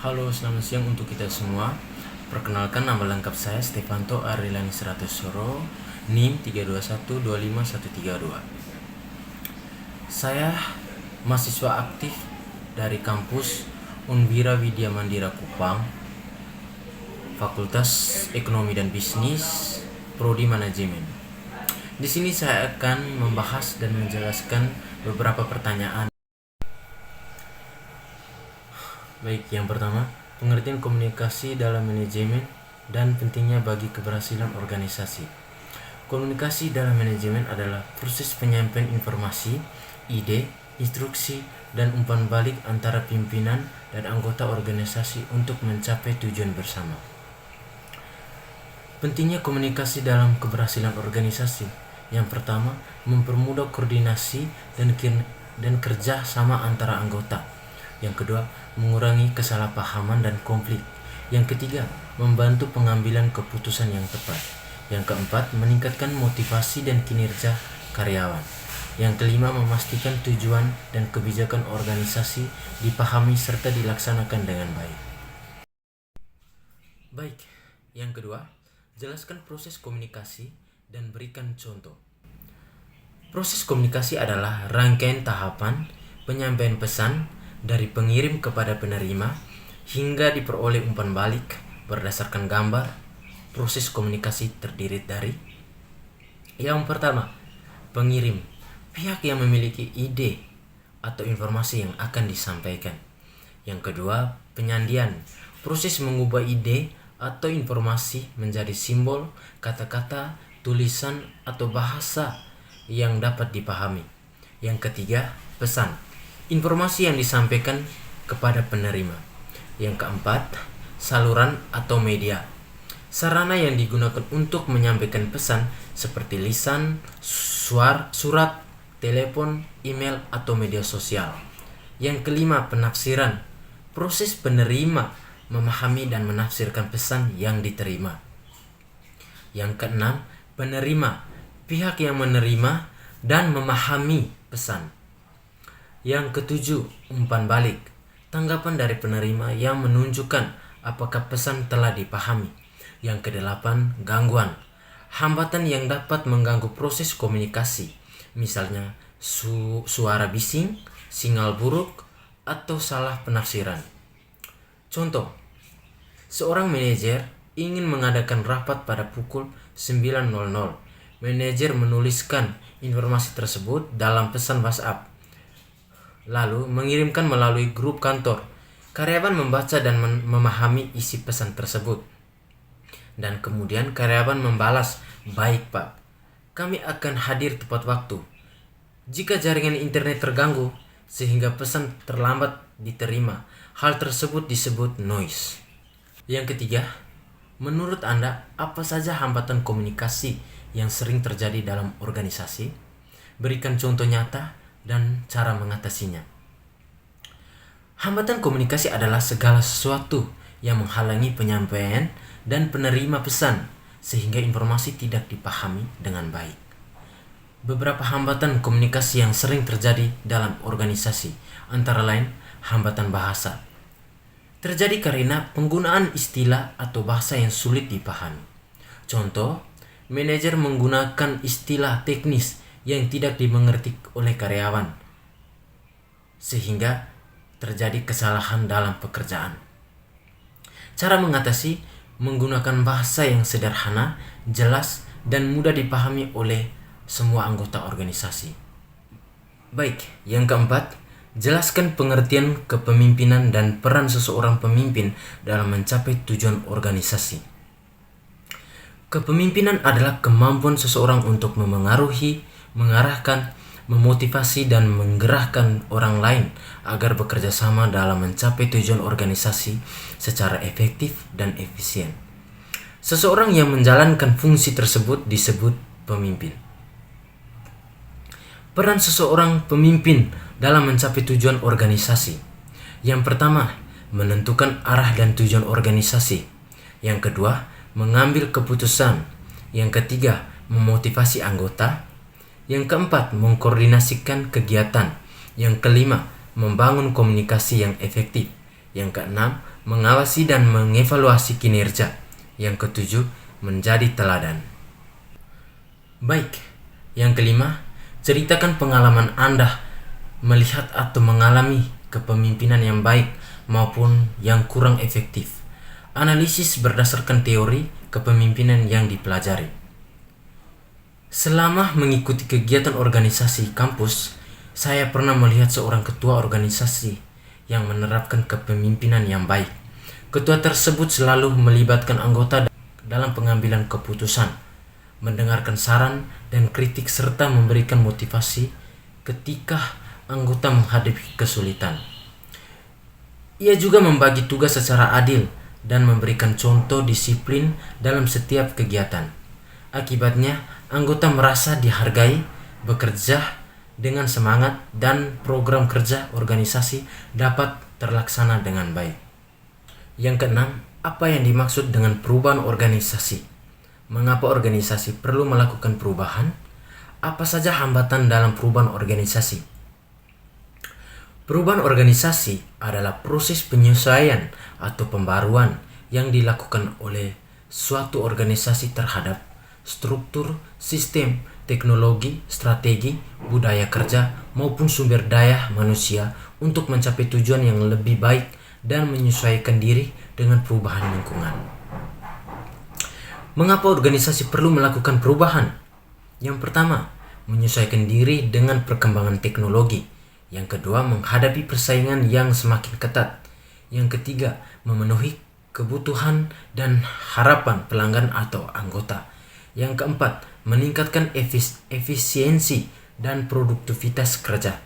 Halo, selamat siang untuk kita semua. Perkenalkan, nama lengkap saya Stefanto Arilani Soro, NIM 321251132. Saya mahasiswa aktif dari kampus Unwira Widya Mandira Kupang, Fakultas Ekonomi dan Bisnis, Prodi Manajemen. Di sini saya akan membahas dan menjelaskan beberapa pertanyaan. Baik, yang pertama, pengertian komunikasi dalam manajemen dan pentingnya bagi keberhasilan organisasi. Komunikasi dalam manajemen adalah proses penyampaian informasi, ide, instruksi, dan umpan balik antara pimpinan dan anggota organisasi untuk mencapai tujuan bersama. Pentingnya komunikasi dalam keberhasilan organisasi. Yang pertama, mempermudah koordinasi dan kerja sama antara anggota. Yang kedua, mengurangi kesalahpahaman dan konflik. Yang ketiga, membantu pengambilan keputusan yang tepat. Yang keempat, meningkatkan motivasi dan kinerja karyawan. Yang kelima, memastikan tujuan dan kebijakan organisasi dipahami serta dilaksanakan dengan baik. Baik, yang kedua, jelaskan proses komunikasi dan berikan contoh. Proses komunikasi adalah rangkaian tahapan penyampaian pesan dari pengirim kepada penerima hingga diperoleh umpan balik berdasarkan gambar. Proses komunikasi terdiri dari: yang pertama, pengirim, pihak yang memiliki ide atau informasi yang akan disampaikan. Yang kedua, penyandian, proses mengubah ide atau informasi menjadi simbol, kata-kata, tulisan, atau bahasa yang dapat dipahami. Yang ketiga, pesan, informasi yang disampaikan kepada penerima. Yang keempat, saluran atau media, sarana yang digunakan untuk menyampaikan pesan seperti lisan, surat, telepon, email, atau media sosial. Yang kelima, penafsiran, proses penerima memahami dan menafsirkan pesan yang diterima. Yang keenam, penerima, pihak yang menerima dan memahami pesan. Yang ketujuh, umpan balik, tanggapan dari penerima yang menunjukkan apakah pesan telah dipahami. Yang kedelapan, gangguan, hambatan yang dapat mengganggu proses komunikasi, misalnya suara bising, sinyal buruk, atau salah penafsiran. Contoh, seorang manajer ingin mengadakan rapat pada pukul 9.00. Manajer menuliskan informasi tersebut dalam pesan WhatsApp, lalu mengirimkan melalui grup kantor. Karyawan membaca dan memahami isi pesan tersebut. Dan kemudian karyawan membalas, "Baik Pak, kami akan hadir tepat waktu." Jika jaringan internet terganggu sehingga pesan terlambat diterima, hal tersebut disebut noise. Yang ketiga, menurut Anda, apa saja hambatan komunikasi yang sering terjadi dalam organisasi? Berikan contoh nyata dan cara mengatasinya. Hambatan komunikasi adalah segala sesuatu yang menghalangi penyampaian dan penerima pesan sehingga informasi tidak dipahami dengan baik. Beberapa hambatan komunikasi yang sering terjadi dalam organisasi antara lain hambatan bahasa. Terjadi karena penggunaan istilah atau bahasa yang sulit dipahami. Contoh, manajer menggunakan istilah teknis yang tidak dimengerti oleh karyawan, sehingga terjadi kesalahan dalam pekerjaan. Cara mengatasi, menggunakan bahasa yang sederhana, jelas, dan mudah dipahami oleh semua anggota organisasi. Baik, yang keempat, jelaskan pengertian kepemimpinan dan peran seseorang pemimpin dalam mencapai tujuan organisasi. Kepemimpinan adalah kemampuan seseorang untuk memengaruhi, mengarahkan, memotivasi, dan menggerakkan orang lain agar bekerja sama dalam mencapai tujuan organisasi secara efektif dan efisien. Seseorang yang menjalankan fungsi tersebut disebut pemimpin. Peran seseorang pemimpin dalam mencapai tujuan organisasi. Yang pertama, menentukan arah dan tujuan organisasi. Yang kedua, mengambil keputusan. Yang ketiga, memotivasi anggota. Yang keempat, mengkoordinasikan kegiatan. Yang kelima, membangun komunikasi yang efektif. Yang keenam, mengawasi dan mengevaluasi kinerja. Yang ketujuh, menjadi teladan. Baik, yang kelima, ceritakan pengalaman Anda melihat atau mengalami kepemimpinan yang baik maupun yang kurang efektif. Analisis berdasarkan teori kepemimpinan yang dipelajari. Selama mengikuti kegiatan organisasi kampus, saya pernah melihat seorang ketua organisasi yang menerapkan kepemimpinan yang baik. Ketua tersebut selalu melibatkan anggota dalam pengambilan keputusan, mendengarkan saran dan kritik serta memberikan motivasi ketika anggota menghadapi kesulitan. Ia juga membagi tugas secara adil dan memberikan contoh disiplin dalam setiap kegiatan. Akibatnya, anggota merasa dihargai, bekerja dengan semangat, dan program kerja organisasi dapat terlaksana dengan baik. Yang keenam, apa yang dimaksud dengan perubahan organisasi? Mengapa organisasi perlu melakukan perubahan? Apa saja hambatan dalam perubahan organisasi? Perubahan organisasi adalah proses penyesuaian atau pembaruan yang dilakukan oleh suatu organisasi terhadap struktur, sistem, teknologi, strategi, budaya kerja, maupun sumber daya manusia untuk mencapai tujuan yang lebih baik dan menyesuaikan diri dengan perubahan lingkungan. Mengapa organisasi perlu melakukan perubahan? Yang pertama, menyesuaikan diri dengan perkembangan teknologi. Yang kedua, menghadapi persaingan yang semakin ketat. Yang ketiga, memenuhi kebutuhan dan harapan pelanggan atau anggota. Yang keempat, meningkatkan efisiensi dan produktivitas kerja.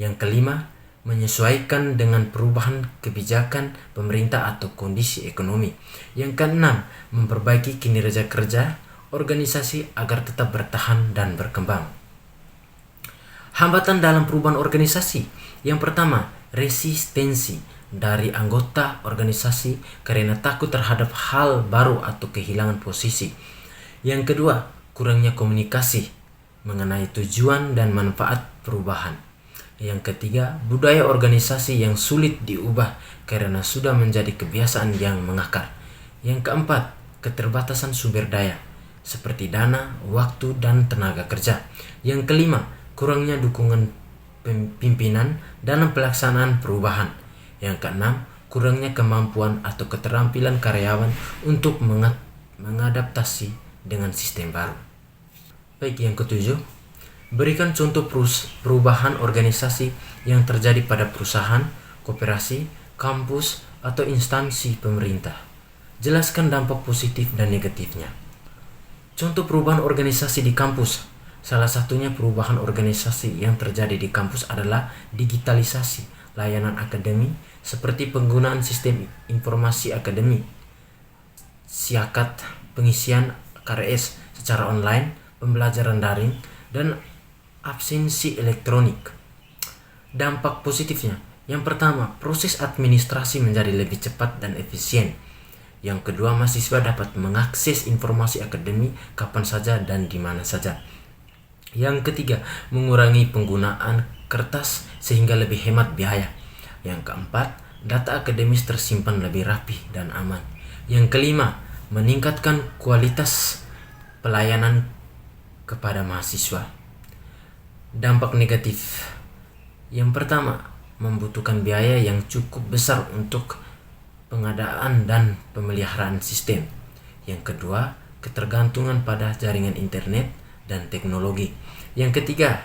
Yang kelima, menyesuaikan dengan perubahan kebijakan pemerintah atau kondisi ekonomi. Yang keenam, memperbaiki kinerja kerja organisasi agar tetap bertahan dan berkembang. Hambatan dalam perubahan organisasi. Yang pertama, resistensi dari anggota organisasi karena takut terhadap hal baru atau kehilangan posisi. Yang kedua, kurangnya komunikasi mengenai tujuan dan manfaat perubahan. Yang ketiga, budaya organisasi yang sulit diubah karena sudah menjadi kebiasaan yang mengakar. Yang keempat, keterbatasan sumber daya seperti dana, waktu, dan tenaga kerja. Yang kelima, kurangnya dukungan pimpinan dalam pelaksanaan perubahan. Yang keenam, kurangnya kemampuan atau keterampilan karyawan untuk mengadaptasi dengan sistem baru. Baik, yang ketujuh, berikan contoh perubahan organisasi yang terjadi pada perusahaan, koperasi, kampus, atau instansi pemerintah. Jelaskan dampak positif dan negatifnya. Contoh perubahan organisasi di kampus. Salah satunya perubahan organisasi yang terjadi di kampus adalah digitalisasi layanan akademi seperti penggunaan sistem informasi akademi, siakat, pengisian KRS secara online, pembelajaran daring, dan absensi elektronik. Dampak positifnya, yang pertama, proses administrasi menjadi lebih cepat dan efisien. Yang kedua, mahasiswa dapat mengakses informasi akademi kapan saja dan di mana saja. Yang ketiga, mengurangi penggunaan kertas sehingga lebih hemat biaya. Yang keempat, data akademis tersimpan lebih rapi dan aman. Yang kelima, meningkatkan kualitas pelayanan kepada mahasiswa. Dampak negatif. Yang pertama, membutuhkan biaya yang cukup besar untuk pengadaan dan pemeliharaan sistem. Yang kedua, ketergantungan pada jaringan internet dan teknologi. Yang ketiga,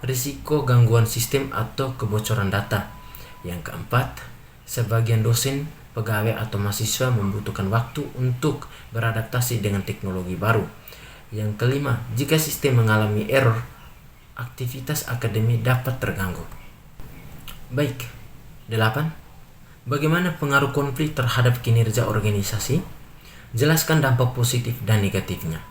risiko gangguan sistem atau kebocoran data. Yang keempat, sebagian dosen, pegawai atau mahasiswa membutuhkan waktu untuk beradaptasi dengan teknologi baru. Yang kelima, jika sistem mengalami error, aktivitas akademi dapat terganggu. Baik, 8. Bagaimana pengaruh konflik terhadap kinerja organisasi? Jelaskan dampak positif dan negatifnya.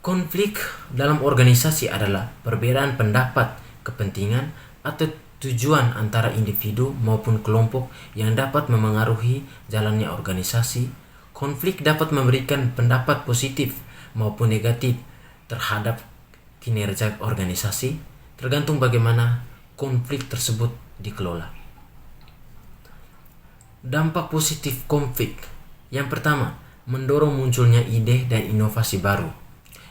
Konflik dalam organisasi adalah perbedaan pendapat, kepentingan, atau tujuan antara individu maupun kelompok yang dapat memengaruhi jalannya organisasi. Konflik dapat memberikan pendapat positif maupun negatif terhadap kinerja organisasi, tergantung bagaimana konflik tersebut dikelola. Dampak positif konflik. Yang pertama, mendorong munculnya ide dan inovasi baru.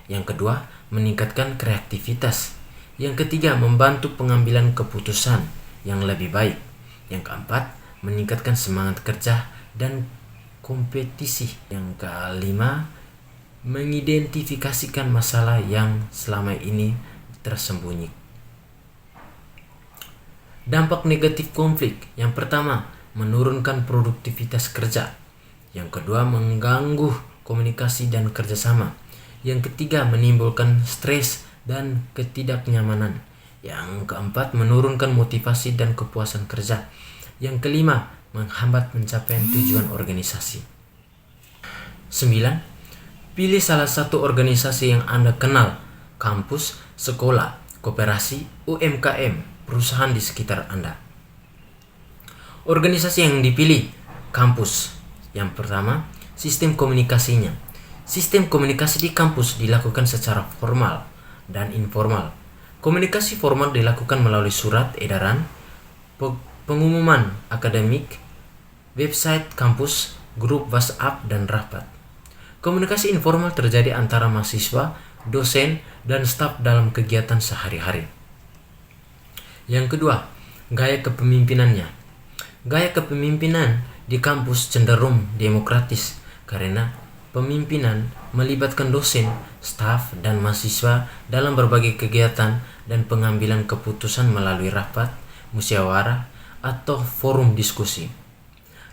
Yang kedua, meningkatkan kreativitas. Yang ketiga, membantu pengambilan keputusan yang lebih baik. Yang keempat, meningkatkan semangat kerja dan kompetisi. Yang kelima, mengidentifikasikan masalah yang selama ini tersembunyi. Dampak negatif konflik. Yang pertama, menurunkan produktivitas kerja. Yang kedua, mengganggu komunikasi dan kerjasama. Yang ketiga, menimbulkan stres dan ketidaknyamanan. Yang keempat, menurunkan motivasi dan kepuasan kerja. Yang kelima, menghambat pencapaian tujuan organisasi. 9. Pilih salah satu organisasi yang Anda kenal, kampus, sekolah, koperasi, UMKM, perusahaan di sekitar Anda. Organisasi yang dipilih, kampus. Yang pertama, sistem komunikasinya. Sistem komunikasi di kampus dilakukan secara formal dan informal. Komunikasi formal dilakukan melalui surat edaran, pengumuman akademik, website kampus, grup WhatsApp, dan rapat. Komunikasi informal terjadi antara mahasiswa, dosen, dan staf dalam kegiatan sehari-hari. Yang kedua, gaya kepemimpinannya. Gaya kepemimpinan di kampus cenderung demokratis karena pemimpinan melibatkan dosen, staf, dan mahasiswa dalam berbagai kegiatan dan pengambilan keputusan melalui rapat, musyawarah, atau forum diskusi.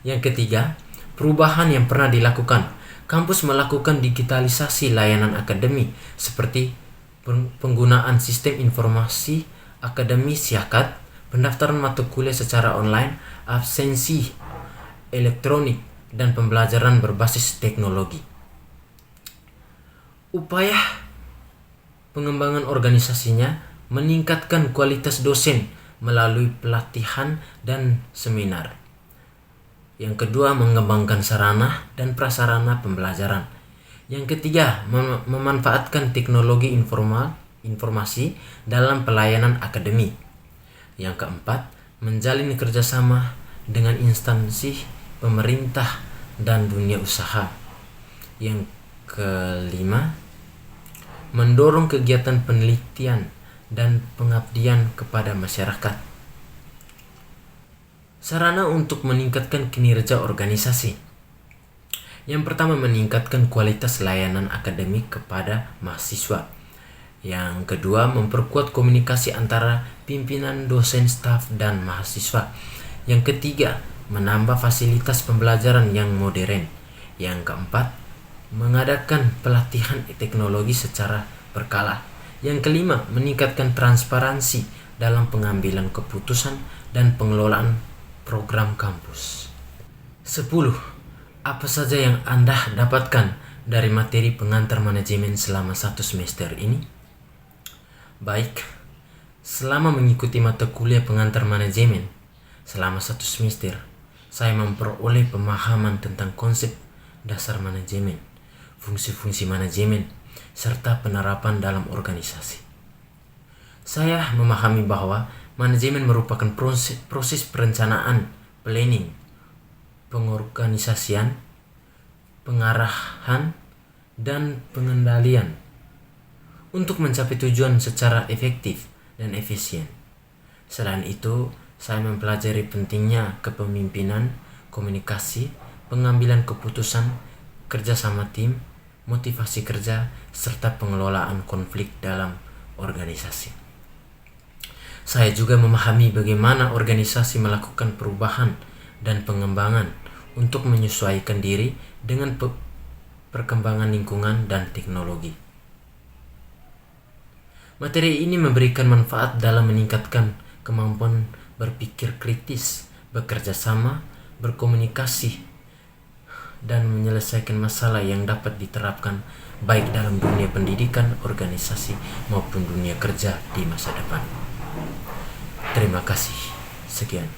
Yang ketiga, perubahan yang pernah dilakukan. Kampus melakukan digitalisasi layanan akademi seperti penggunaan sistem informasi akademi SIAKAD, pendaftaran mata kuliah secara online, absensi elektronik, dan pembelajaran berbasis teknologi. Upaya pengembangan organisasinya meningkatkan kualitas dosen melalui pelatihan dan seminar. Yang kedua, mengembangkan sarana dan prasarana pembelajaran. Yang ketiga, memanfaatkan teknologi informasi dalam pelayanan akademi. Yang keempat, menjalin kerjasama dengan instansi pemerintah dan dunia usaha. Yang kelima, mendorong kegiatan penelitian dan pengabdian kepada masyarakat. Sarana untuk meningkatkan kinerja organisasi. Yang pertama, meningkatkan kualitas layanan akademik kepada mahasiswa. Yang kedua, memperkuat komunikasi antara pimpinan, dosen, staf, dan mahasiswa. Yang ketiga, menambah fasilitas pembelajaran yang modern. Yang keempat, mengadakan pelatihan teknologi secara berkala. Yang kelima, meningkatkan transparansi dalam pengambilan keputusan dan pengelolaan program kampus. 10. Apa saja yang Anda dapatkan dari materi pengantar manajemen selama 1 semester ini? Baik, selama mengikuti mata kuliah pengantar manajemen selama 1 semester, saya memperoleh pemahaman tentang konsep dasar manajemen, fungsi-fungsi manajemen, serta penerapan dalam organisasi. Saya memahami bahwa manajemen merupakan proses perencanaan, planning, pengorganisasian, pengarahan, dan pengendalian untuk mencapai tujuan secara efektif dan efisien. Selain itu, saya mempelajari pentingnya kepemimpinan, komunikasi, pengambilan keputusan, kerjasama tim, motivasi kerja, serta pengelolaan konflik dalam organisasi. Saya juga memahami bagaimana organisasi melakukan perubahan dan pengembangan untuk menyesuaikan diri dengan perkembangan lingkungan dan teknologi. Materi ini memberikan manfaat dalam meningkatkan kemampuan berpikir kritis, bekerja sama, berkomunikasi, dan menyelesaikan masalah yang dapat diterapkan baik dalam dunia pendidikan, organisasi, maupun dunia kerja di masa depan. Terima kasih. Sekian.